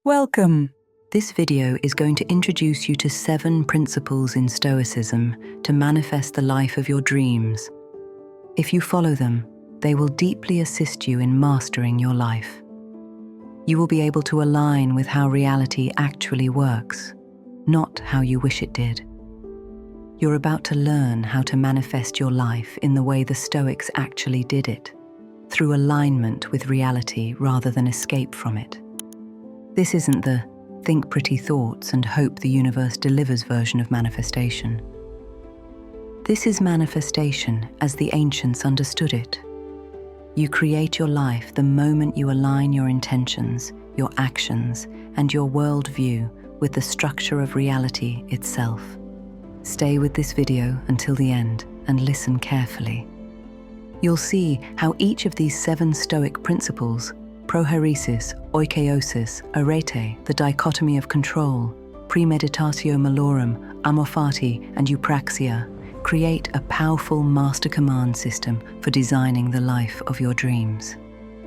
Welcome! This video is going to introduce you to 7 principles in Stoicism to manifest the life of your dreams. If you follow them, they will deeply assist you in mastering your life. You will be able to align with how reality actually works, not how you wish it did. You're about to learn how to manifest your life in the way the Stoics actually did it, through alignment with reality rather than escape from it. This isn't the think pretty thoughts and hope the universe delivers version of manifestation. This is manifestation as the ancients understood it. You create your life the moment you align your intentions, your actions, and your worldview with the structure of reality itself. Stay with this video until the end and listen carefully. You'll see how each of these 7 Stoic principles, Prohairesis, Oikeiosis, Arete, the Dichotomy of Control, Premeditatio Malorum, Amor Fati, and Eupraxia, create a powerful master command system for designing the life of your dreams.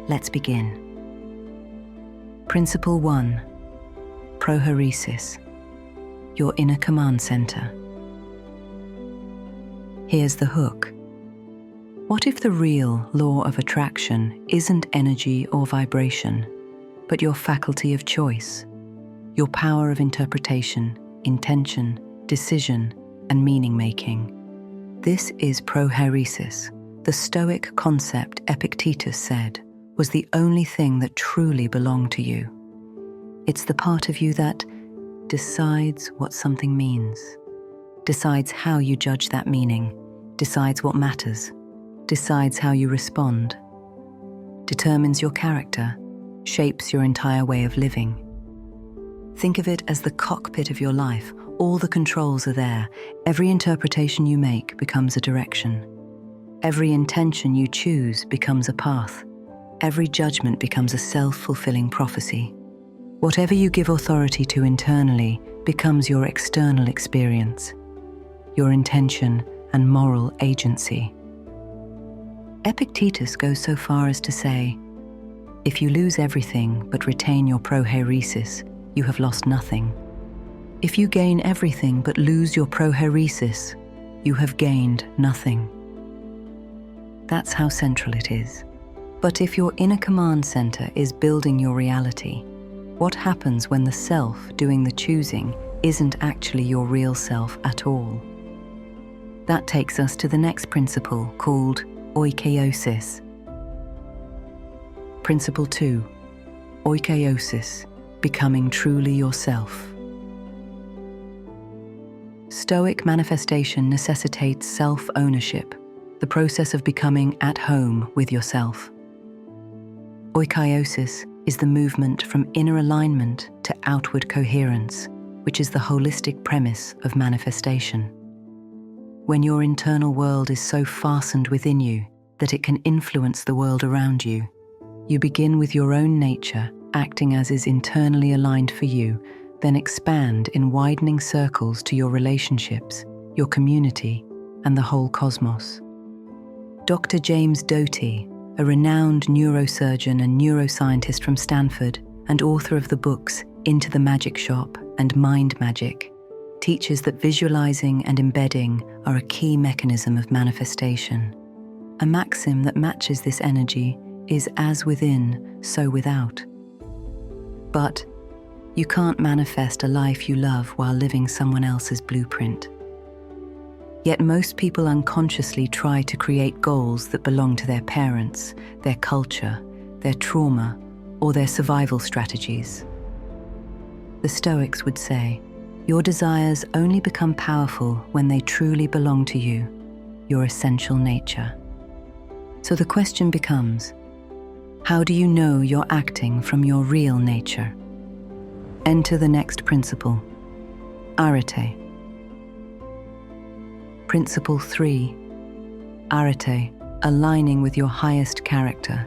Let's begin. Principle 1. Prohairesis, your inner command center. Here's the hook. What if the real law of attraction isn't energy or vibration, but your faculty of choice, your power of interpretation, intention, decision, and meaning-making? This is Prohairesis, the Stoic concept Epictetus said was the only thing that truly belonged to you. It's the part of you that decides what something means, decides how you judge that meaning, decides what matters, decides how you respond, determines your character, shapes your entire way of living. Think of it as the cockpit of your life. All the controls are there. Every interpretation you make becomes a direction. Every intention you choose becomes a path. Every judgment becomes a self-fulfilling prophecy. Whatever you give authority to internally becomes your external experience, your intention and moral agency. Epictetus goes so far as to say, if you lose everything but retain your prohairesis, you have lost nothing. If you gain everything but lose your prohairesis, you have gained nothing. That's how central it is. But if your inner command center is building your reality, what happens when the self doing the choosing isn't actually your real self at all? That takes us to the next principle called Oikeiosis. Principle 2. Oikeiosis, becoming truly yourself. Stoic manifestation necessitates self-ownership, the process of becoming at home with yourself. Oikeiosis is the movement from inner alignment to outward coherence, which is the holistic premise of manifestation. When your internal world is so fastened within you that it can influence the world around you, you begin with your own nature acting as is internally aligned for you, then expand in widening circles to your relationships, your community, and the whole cosmos. Dr. James Doty, a renowned neurosurgeon and neuroscientist from Stanford and author of the books Into the Magic Shop and Mind Magic, teaches that visualizing and embedding are a key mechanism of manifestation. A maxim that matches this energy is as within, so without. But you can't manifest a life you love while living someone else's blueprint. Yet most people unconsciously try to create goals that belong to their parents, their culture, their trauma, or their survival strategies. The Stoics would say, your desires only become powerful when they truly belong to you, your essential nature. So the question becomes, how do you know you're acting from your real nature? Enter the next principle, Arete. Principle 3, Arete, aligning with your highest character.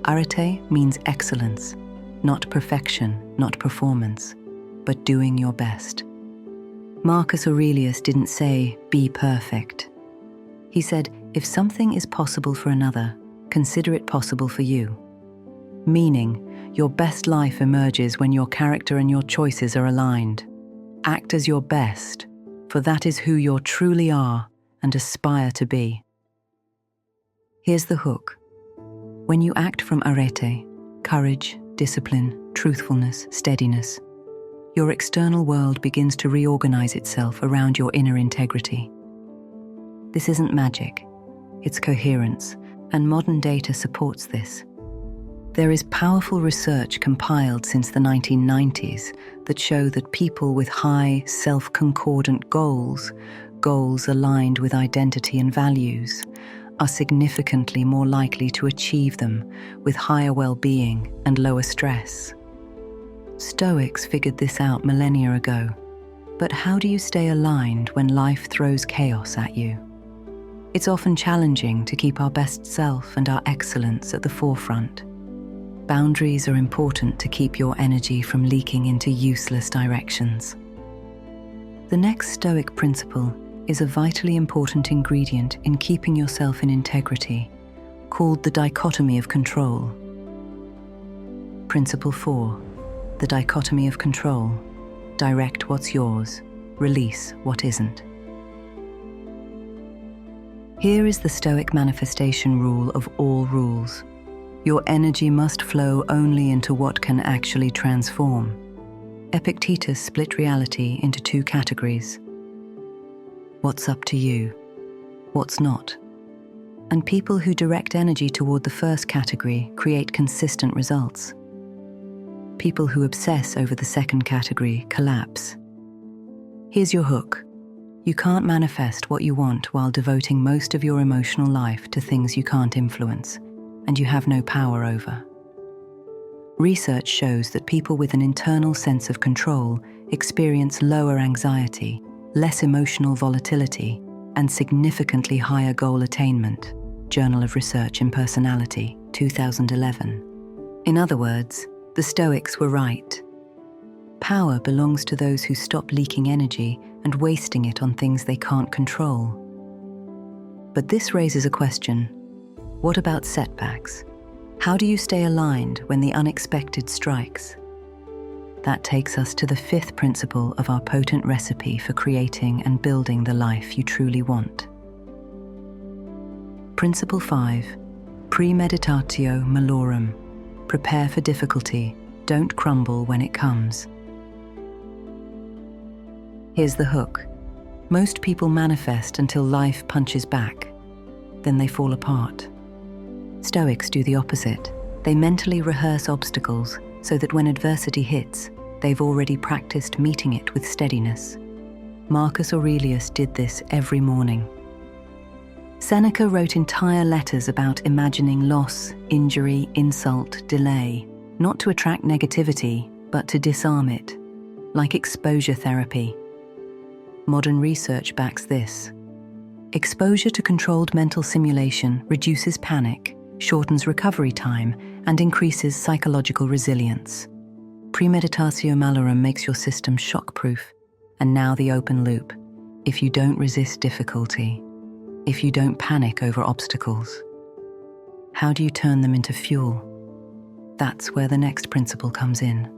Arete means excellence, not perfection, not performance, but doing your best. Marcus Aurelius didn't say, be perfect. He said, if something is possible for another, consider it possible for you. Meaning, Your best life emerges when your character and your choices are aligned. Act as your best, for that is who you truly are and aspire to be. Here's the hook. When you act from Arete, courage, discipline, truthfulness, steadiness, your external world begins to reorganize itself around your inner integrity. This isn't magic, it's coherence, and modern data supports this. There is powerful research compiled since the 1990s that show that people with high, self-concordant goals aligned with identity and values, are significantly more likely to achieve them with higher well-being and lower stress. Stoics figured this out millennia ago. But how do you stay aligned when life throws chaos at you? It's often challenging to keep our best self and our excellence at the forefront. Boundaries are important to keep your energy from leaking into useless directions. The next Stoic principle is a vitally important ingredient in keeping yourself in integrity, called the Dichotomy of Control. Principle 4. The Dichotomy of Control. Direct what's yours, release what isn't. Here is the Stoic manifestation rule of all rules. Your energy must flow only into what can actually transform. Epictetus split reality into two categories. What's up to you? What's not? And people who direct energy toward the first category create consistent results. People who obsess over the second category collapse. Here's your hook. You can't manifest what you want while devoting most of your emotional life to things you can't influence and you have no power over. Research shows that people with an internal sense of control experience lower anxiety, less emotional volatility, and significantly higher goal attainment. Journal of Research in Personality, 2011. In other words, the Stoics were right. Power belongs to those who stop leaking energy and wasting it on things they can't control. But this raises a question. What about setbacks? How do you stay aligned when the unexpected strikes? That takes us to the fifth principle of our potent recipe for creating and building the life you truly want. Principle 5. Premeditatio Malorum. Prepare for difficulty, don't crumble when it comes. Here's the hook. Most people manifest until life punches back. Then they fall apart. Stoics do the opposite. They mentally rehearse obstacles so that when adversity hits, they've already practiced meeting it with steadiness. Marcus Aurelius did this every morning. Seneca wrote entire letters about imagining loss, injury, insult, delay, not to attract negativity, but to disarm it, like exposure therapy. Modern research backs this. Exposure to controlled mental simulation reduces panic, shortens recovery time, and increases psychological resilience. Premeditatio Malorum makes your system shock-proof. And now the open loop. If you don't resist difficulty, if you don't panic over obstacles, how do you turn them into fuel? That's where the next principle comes in.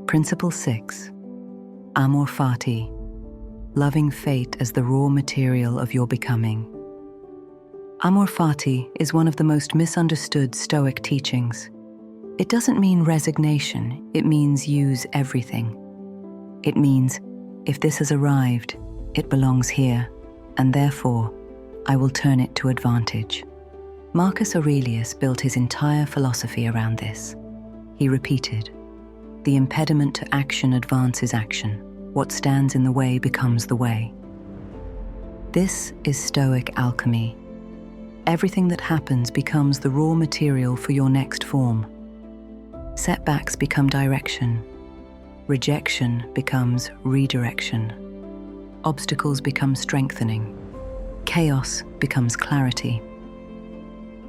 Principle 6. Amor Fati. Loving fate as the raw material of your becoming. Amor Fati is one of the most misunderstood Stoic teachings. It doesn't mean resignation, it means use everything. It means, if this has arrived, it belongs here, and therefore, I will turn it to advantage. Marcus Aurelius built his entire philosophy around this. He repeated, "The impediment to action advances action. What stands in the way becomes the way." This is Stoic alchemy. Everything that happens becomes the raw material for your next form. Setbacks become direction. Rejection becomes redirection. Obstacles become strengthening. Chaos becomes clarity.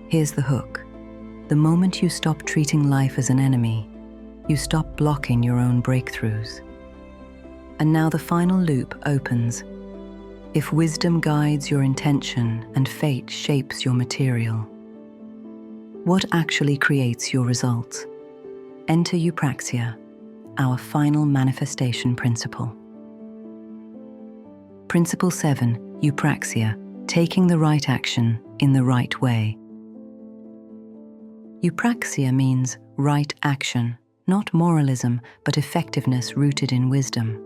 Here's the hook. The moment you stop treating life as an enemy, you stop blocking your own breakthroughs. And now the final loop opens. If wisdom guides your intention and fate shapes your material. What actually creates your results? Enter Eupraxia, our final manifestation principle. Principle 7, Eupraxia, taking the right action in the right way. Eupraxia means right action, not moralism, but effectiveness rooted in wisdom.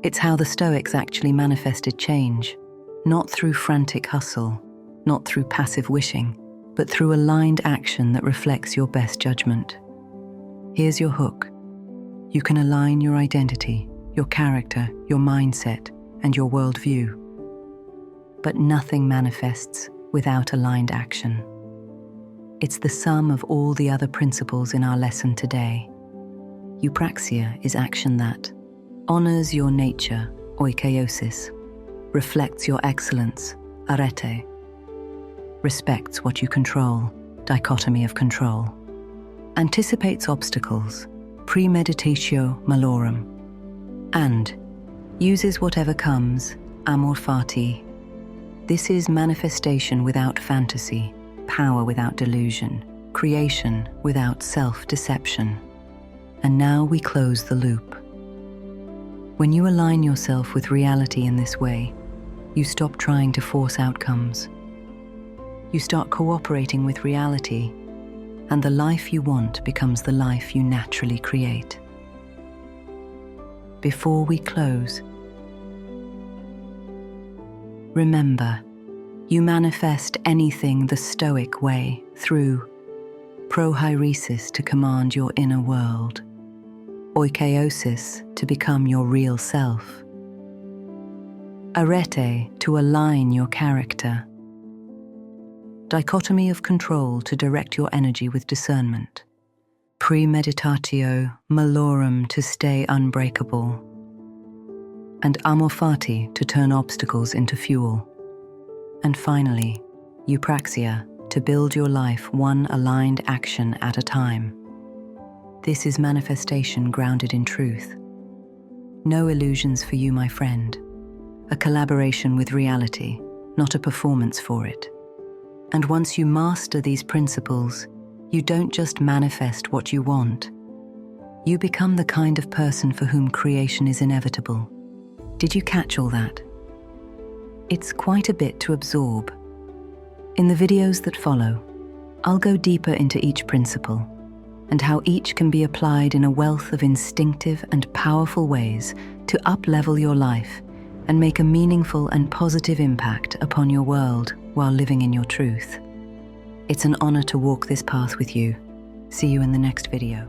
It's how the Stoics actually manifested change, not through frantic hustle, not through passive wishing, but through aligned action that reflects your best judgment. Here's your hook. You can align your identity, your character, your mindset, and your worldview. But nothing manifests without aligned action. It's the sum of all the other principles in our lesson today. Eupraxia is action that honors your nature, Oikeiosis, reflects your excellence, Arete, respects what you control, Dichotomy of Control, anticipates obstacles, Premeditatio Malorum, and uses whatever comes, Amor Fati. This is manifestation without fantasy, power without delusion, creation without self-deception. And now we close the loop. When you align yourself with reality in this way, you stop trying to force outcomes. You start cooperating with reality, and the life you want becomes the life you naturally create. Before we close, remember, you manifest anything the Stoic way through Prohairesis to command your inner world, Oikeiosis to become your real self, Arete to align your character, Dichotomy of Control to direct your energy with discernment, Premeditatio Malorum to stay unbreakable, and Amor Fati to turn obstacles into fuel. And finally, Eupraxia to build your life one aligned action at a time. This is manifestation grounded in truth. No illusions for you, my friend. A collaboration with reality, not a performance for it. And once you master these principles, you don't just manifest what you want. You become the kind of person for whom creation is inevitable. Did you catch all that? It's quite a bit to absorb. In the videos that follow, I'll go deeper into each principle and how each can be applied in a wealth of instinctive and powerful ways to up-level your life and make a meaningful and positive impact upon your world while living in your truth. It's an honor to walk this path with you. See you in the next video.